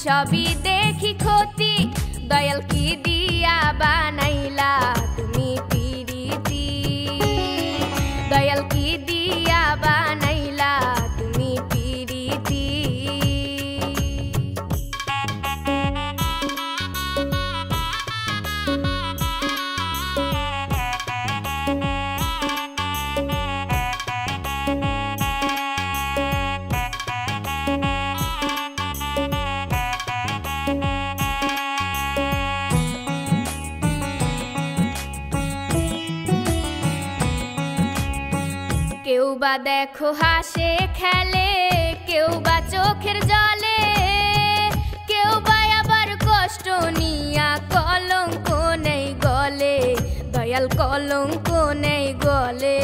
সবই দেখি ক্ষতি, দয়াল কি দিয়া বানাইলা তুমি পিরিতি, দয়াল কি দিয়া বানাইলা তুমি পিরিতি। কেউ বা দেখো হাসে খেলে, কেউ বা চোখের জলে, কেউ বা আবার কষ্ট নিয়া কলঙ্ক নেই গলে, দয়াল কলঙ্ক নেই গলে।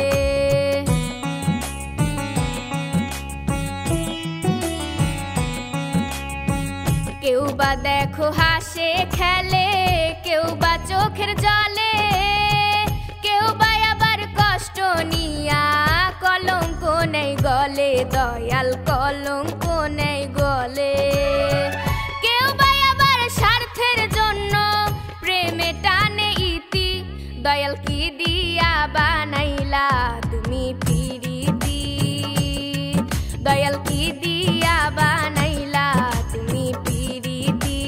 কেউ বা দেখো হাসে খেলে, কেউ বা চোখের জলে, কেউ বা আবার কষ্ট নিয়া কলঙ্ক নেই গলে, দয়াল কলঙ্ক নেই গলে। কেউ বা আবার স্বার্থের জন্য প্রেমে টানে ইতি, দয়াল কি দিয়া বানাইলা তুমি পিরিতি, দয়াল কি দিয়া বানাইলা তুমি পিরিতি।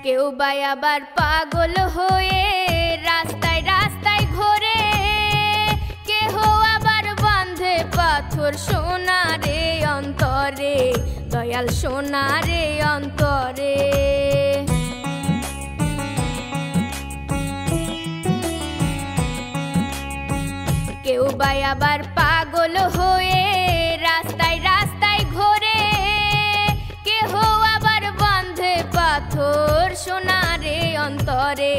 কেউ বা আবার পাগল হয়ে রাস্তায় রাস্তায় ঘোরে, কেহ আবার বাঁধে পাথর সোনারে অন্তরে, দয়াল সোনারে অন্তরে। কেউ বা আবার পাগল হয়ে রাস্তায় রাস্তায় ঘোরে, কেহ আবার বাঁধে পাথর সোনারে অন্তরে,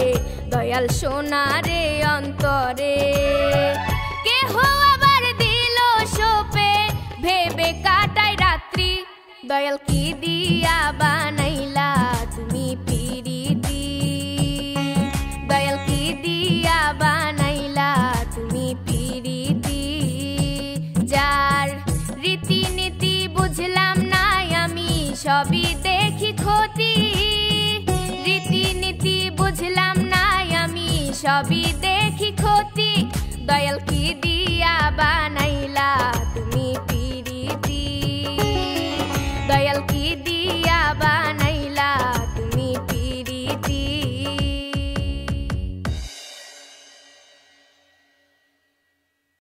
দয়াল সোনারে অন্তরে। কেহ আবার দিল সোপে ভেবে কাটায় রাত্রি, দয়াল কি দিয়া বানাইলা তুমি পিরিতি, দয়াল কি দিয়া বানাইলা তুমি পিরিতি। যার রীতিনীতি বুঝলাম না আমি সবই দেখি ক্ষতি, রীতিনীতি বুঝলাম না আমি সবই দেখি ক্ষতি, দয়াল কি দিয়া বানাইলা